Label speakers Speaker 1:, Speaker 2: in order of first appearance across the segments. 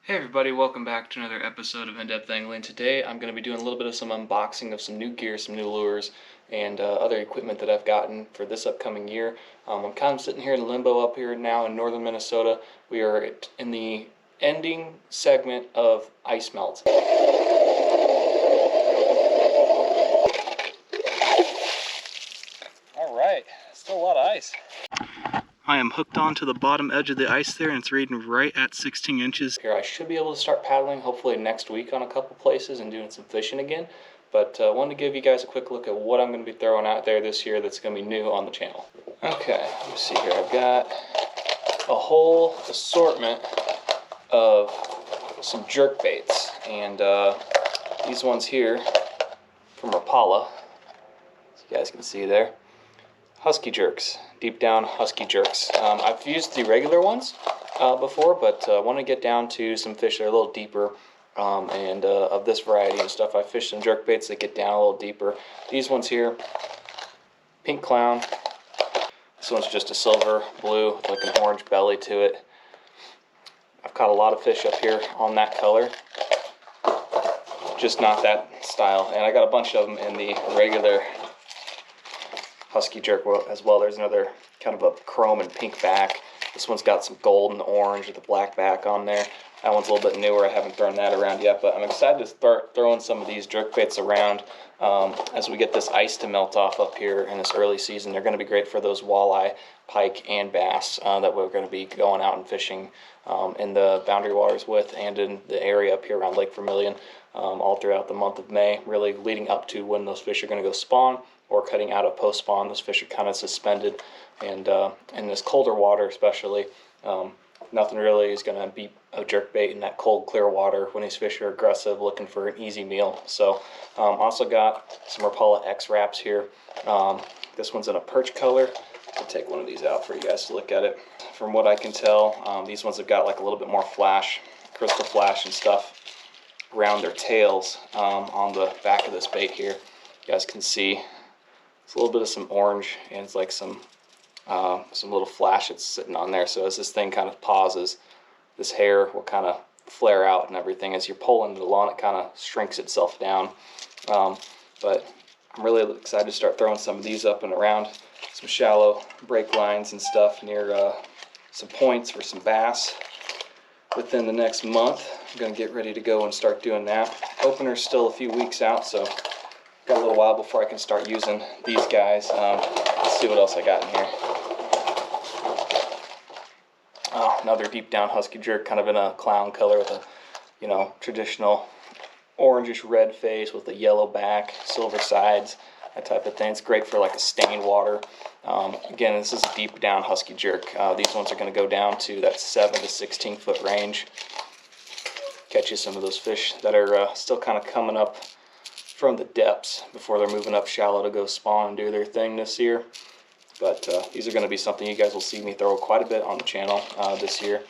Speaker 1: Hey everybody, welcome back to another episode of In-Depth Angling. Today I'm going to be doing a little bit of some unboxing of some new gear, some new lures, and other equipment that I've gotten for this upcoming year. I'm kind of sitting here in limbo up here now in northern Minnesota. We are in the ending segment of ice melt. Alright, still a lot of ice. I am hooked onto the bottom edge of the ice there, and it's reading right at 16 inches. Here, I should be able to start paddling hopefully next week on a couple places and doing some fishing again. But I wanted to give you guys a quick look at what I'm going to be throwing out there this year that's going to be new on the channel. Okay, let me see here. I've got a whole assortment of some jerk baits, and these ones here from Rapala, as you guys can see there. Husky jerks, deep down husky jerks. I've used the regular ones before, but I want to get down to some fish that are a little deeper and of this variety and stuff. I fished some jerk baits that get down a little deeper. These ones here, pink clown. This one's just a silver blue with like an orange belly to it. I've caught a lot of fish up here on that color, just not that style. And I got a bunch of them in the regular husky jerk as well. There's another kind of a chrome and pink back. This one's got some gold and orange with a black back on there. That one's a little bit newer. I haven't thrown that around yet, but I'm excited to start throwing some of these jerk baits around as we get this ice to melt off up here in this early season. They're going to be great for those walleye, pike, and bass that we're going to be going out and fishing in the boundary waters with, and in the area up here around Lake Vermilion all throughout the month of May, really leading up to when those fish are going to go spawn, or cutting out of post-spawn. Those fish are kind of suspended, and in this colder water especially, nothing really is going to beat a jerkbait in that cold, clear water when these fish are aggressive, looking for an easy meal. So also got some Rapala X wraps here. This one's in a perch color. I'll take one of these out for you guys to look at it. From what I can tell, these ones have got like a little bit more flash, crystal flash and stuff around their tails on the back of this bait here. You guys can see it's a little bit of some orange, and it's like some little flash that's sitting on there. So as this thing kind of pauses, this hair will kind of flare out and everything. As you're pulling it along, it kind of shrinks itself down. But I'm really excited to start throwing some of these up and around some shallow break lines and stuff near some points for some bass within the next month. I'm going to get ready to go and start doing that. Opener's still a few weeks out, so got a little while before I can start using these guys. Let's see what else I got in here. Oh, another deep down husky jerk, kind of in a clown color with a, traditional orangish red face with a yellow back, silver sides, that type of thing. It's great for like a stained water. Again, this is a deep down husky jerk. These ones are going to go down to that 7 to 16 foot range. Catch you some of those fish that are still kind of coming up from the depths before they're moving up shallow to go spawn and do their thing this year. But these are going to be something you guys will see me throw quite a bit on the channel this year,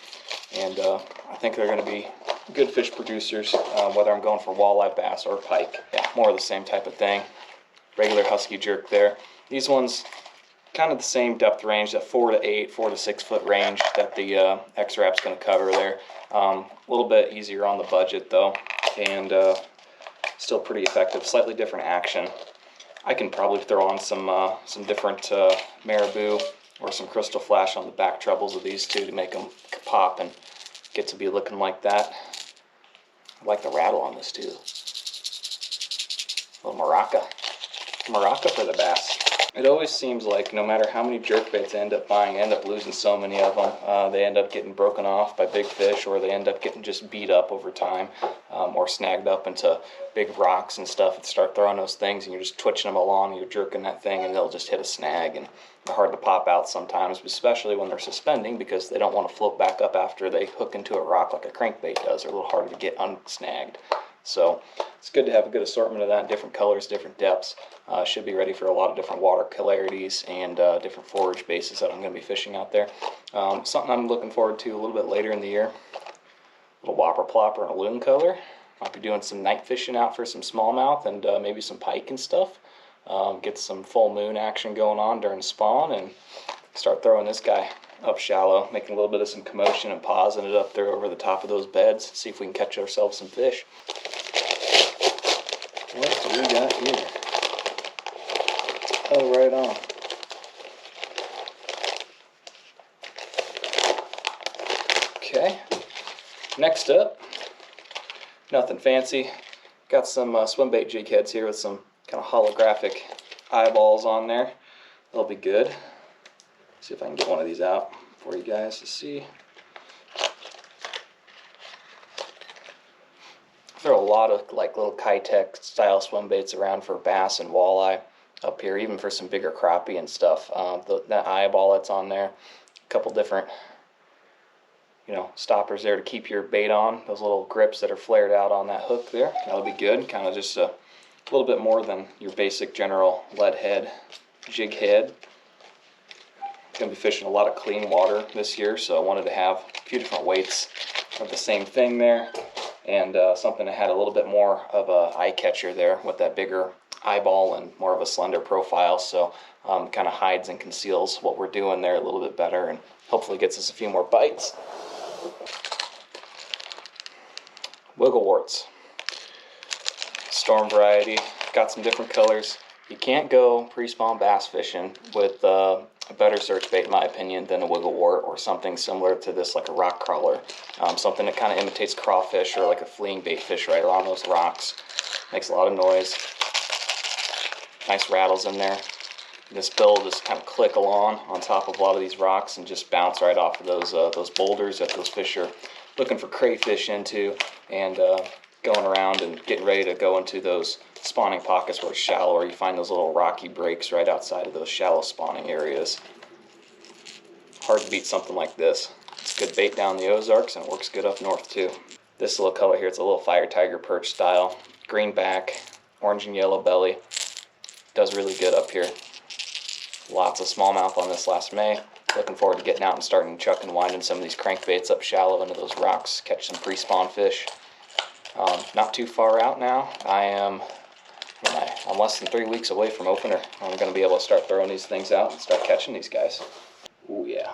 Speaker 1: and I think they're going to be good fish producers, whether I'm going for walleye, bass, or pike. Yeah, more of the same type of thing. Regular husky jerk there. These ones kind of the same depth range, that 4 to 8, 4 to 6 foot range that the X-Wrap's going to cover there. A little bit easier on the budget though, and still pretty effective. Slightly different action. I can probably throw on some different marabou or some crystal flash on the back trebles of these two to make them pop and get to be looking like that. I like the rattle on this too. A little maraca for the bass. It always seems like no matter how many jerkbaits I end up buying, I end up losing so many of them. They end up getting broken off by big fish, or they end up getting just beat up over time, or snagged up into big rocks and stuff, and start throwing those things, and you're just twitching them along, and you're jerking that thing, and they'll just hit a snag, and they're hard to pop out sometimes, especially when they're suspending, because they don't want to float back up after they hook into a rock like a crankbait does. They're a little harder to get unsnagged. So it's good to have a good assortment of that, different colors, different depths. Should be ready for a lot of different water polarities and different forage bases that I'm going to be fishing out there. Something I'm looking forward to a little bit later in the year, a little whopper plopper and a loon color. Might be doing some night fishing out for some smallmouth and maybe some pike and stuff. Get some full moon action going on during spawn and start throwing this guy up shallow, making a little bit of some commotion and pausing it up there over the top of those beds. See if we can catch ourselves some fish. What do we got here? Oh, right on. Okay, next up, nothing fancy. Got some swim bait jig heads here with some kind of holographic eyeballs on there. They'll be good. See if I can get one of these out for you guys to see. There are a lot of like little Kitech style swim baits around for bass and walleye up here, even for some bigger crappie and stuff. That eyeball that's on there, a couple different, stoppers there to keep your bait on. Those little grips that are flared out on that hook there. That'll be good. Kind of just a little bit more than your basic general lead head jig head. Going to be fishing a lot of clean water this year, so I wanted to have a few different weights of the same thing there, and something that had a little bit more of a eye catcher there with that bigger eyeball and more of a slender profile, so kind of hides and conceals what we're doing there a little bit better and hopefully gets us a few more bites. Wiggle warts, storm variety, got some different colors. You can't go pre-spawn bass fishing with a better search bait, in my opinion, than a wiggle wart or something similar to this, like a rock crawler. Something that kind of imitates crawfish or like a fleeing bait fish right along those rocks. Makes a lot of noise. Nice rattles in there. This bill will just kind of click along on top of a lot of these rocks and just bounce right off of those boulders that those fish are looking for crayfish into, and going around and getting ready to go into those spawning pockets where it's shallow, or you find those little rocky breaks right outside of those shallow spawning areas. Hard to beat something like this. It's good bait down the Ozarks, and it works good up north too. This little color here, it's a little fire tiger perch style. Green back, orange and yellow belly. Does really good up here. Lots of smallmouth on this last May. Looking forward to getting out and starting chucking and winding some of these crankbaits up shallow into those rocks, catch some pre-spawn fish. Not too far out now. I'm less than 3 weeks away from opener. I'm going to be able to start throwing these things out and start catching these guys. Ooh, yeah.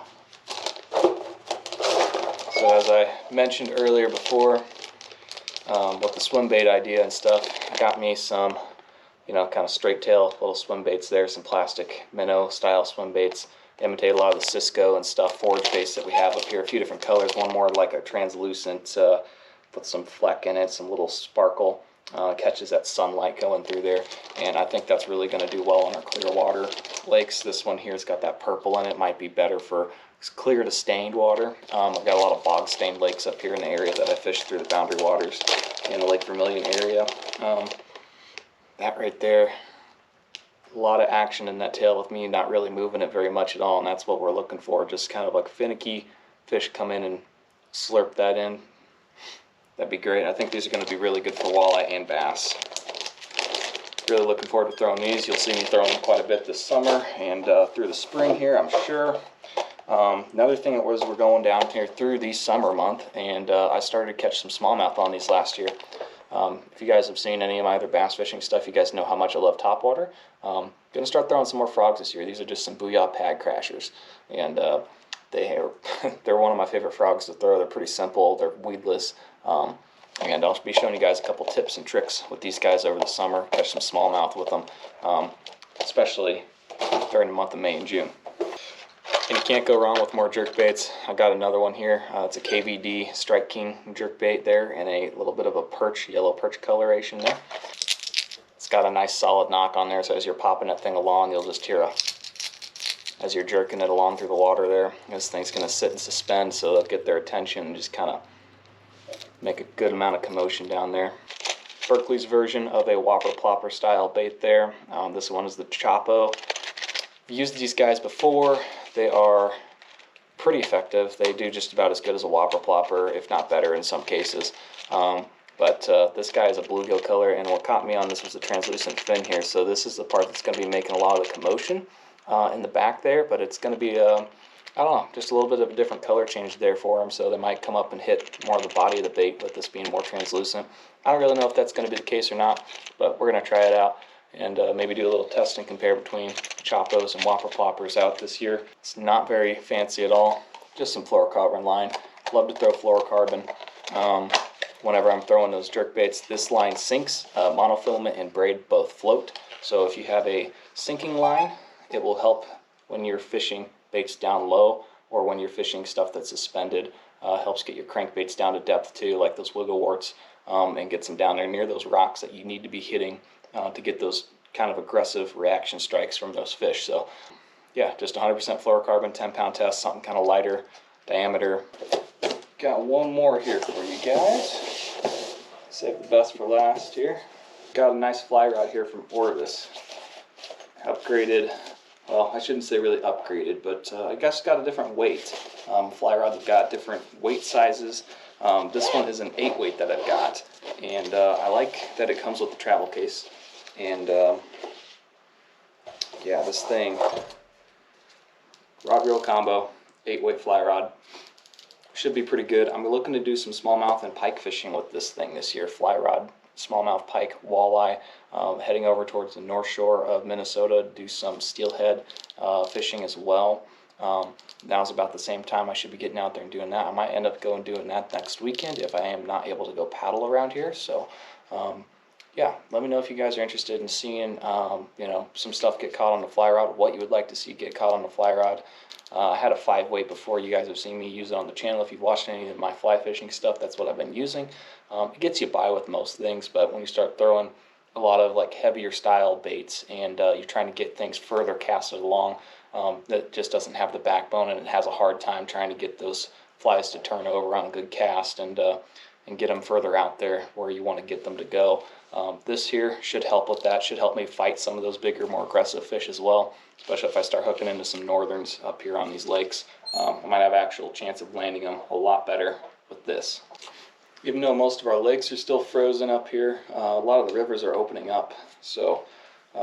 Speaker 1: So as I mentioned earlier before, with the swim bait idea and stuff, I got me some, kind of straight tail little swim baits there, some plastic minnow style swim baits. Imitate a lot of the Cisco and stuff forage baits that we have up here. A few different colors. One more like a translucent, with some fleck in it, some little sparkle. Catches that sunlight going through there, and I think that's really going to do well on our clear water lakes. This one here's got that purple in it. Might be better for clear to stained water. I've got a lot of bog stained lakes up here in the area that I fish through the boundary waters in the Lake Vermilion area. That right there, a lot of action in that tail with me not really moving it very much at all, and that's what we're looking for. Just kind of like finicky fish come in and slurp that in. That'd be great. I think these are going to be really good for walleye and bass. Really looking forward to throwing these. You'll see me throwing them quite a bit this summer and through the spring here, I'm sure. Another thing that was, we're going down here through the summer month, and I started to catch some smallmouth on these last year. If you guys have seen any of my other bass fishing stuff, you guys know how much I love topwater. Going to start throwing some more frogs this year. These are just some Booyah pad crashers, and they're one of my favorite frogs to throw. They're pretty simple. They're weedless. And I'll be showing you guys a couple tips and tricks with these guys over the summer. Catch some smallmouth with them, especially during the month of May and June. And you can't go wrong with more jerk baits. I got another one here. It's a KVD Strike King jerk bait there, and a little bit of a perch, yellow perch coloration there. It's got a nice solid knock on there, so as you're popping that thing along, you'll just hear as you're jerking it along through the water there, this thing's going to sit and suspend, so they'll get their attention and just kind of make a good amount of commotion down there. Berkeley's version of a Whopper Plopper style bait there. This one is the Chapo. I've used these guys before. They are pretty effective. They do just about as good as a Whopper Plopper, if not better in some cases. But this guy is a bluegill color, and what caught me on this was the translucent fin here. So this is the part that's going to be making a lot of the commotion in the back there, but it's going to be I don't know, just a little bit of a different color change there for them, so they might come up and hit more of the body of the bait with this being more translucent. I don't really know if that's going to be the case or not, but we're going to try it out and maybe do a little test and compare between Choppos and Whopper Ploppers out this year. It's not very fancy at all, just some fluorocarbon line. Love to throw fluorocarbon whenever I'm throwing those jerk baits. This line sinks, monofilament and braid both float. So if you have a sinking line, it will help when you're fishing baits down low, or when you're fishing stuff that's suspended. Helps get your crankbaits down to depth too, like those wiggle warts, and gets them down there near those rocks that you need to be hitting to get those kind of aggressive reaction strikes from those fish. So yeah, just 100% fluorocarbon, 10-pound test, something kind of lighter diameter. Got one more here for you guys. Save the best for last here. Got a nice fly rod here from Orvis. Upgraded, well, I shouldn't say really upgraded, but I guess got a different weight. Fly rods have got different weight sizes. This one is an 8 weight that I've got, and I like that it comes with the travel case. And yeah, this thing, rod reel combo, 8 weight fly rod, should be pretty good. I'm looking to do some smallmouth and pike fishing with this thing this year. Fly rod, smallmouth, pike, walleye. Heading over towards the north shore of Minnesota to do some steelhead fishing as well. Now's about the same time I should be getting out there and doing that. I might end up going doing that next weekend if I am not able to go paddle around here. So yeah, let me know if you guys are interested in seeing you know, some stuff get caught on the fly rod, what you would like to see get caught on the fly rod. I had a 5 weight before. You guys have seen me use it on the channel. If you've watched any of my fly fishing stuff, that's what I've been using. It gets you by with most things, but when you start throwing a lot of like heavier style baits and you're trying to get things further casted along, that just doesn't have the backbone, and it has a hard time trying to get those flies to turn over on a good cast and get them further out there where you want to get them to go. This here should help with that, should help me fight some of those bigger, more aggressive fish as well, especially if I start hooking into some northerns up here on these lakes. I might have actual chance of landing them a lot better with this. Even though most of our lakes are still frozen up here, a lot of the rivers are opening up. So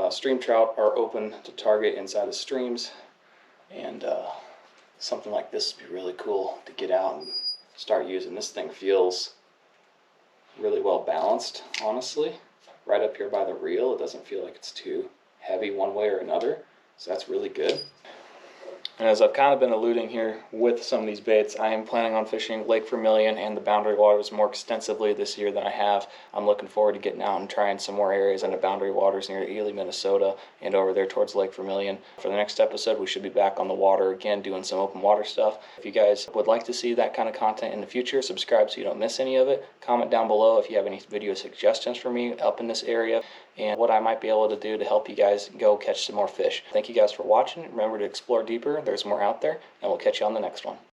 Speaker 1: stream trout are open to target inside of streams, and something like this would be really cool to get out and start using. This thing feels really well balanced, honestly. Right up here by the reel, it doesn't feel like it's too heavy one way or another, so that's really good. And as I've kind of been alluding here with some of these baits, I am planning on fishing Lake Vermilion and the Boundary Waters more extensively this year than I have. I'm looking forward to getting out and trying some more areas in the Boundary Waters near Ely, Minnesota, and over there towards Lake Vermilion. For the next episode, we should be back on the water again, doing some open water stuff. If you guys would like to see that kind of content in the future, subscribe so you don't miss any of it. Comment down below if you have any video suggestions for me up in this area, and what I might be able to do to help you guys go catch some more fish. Thank you guys for watching. Remember to explore deeper. There's more out there, and we'll catch you on the next one.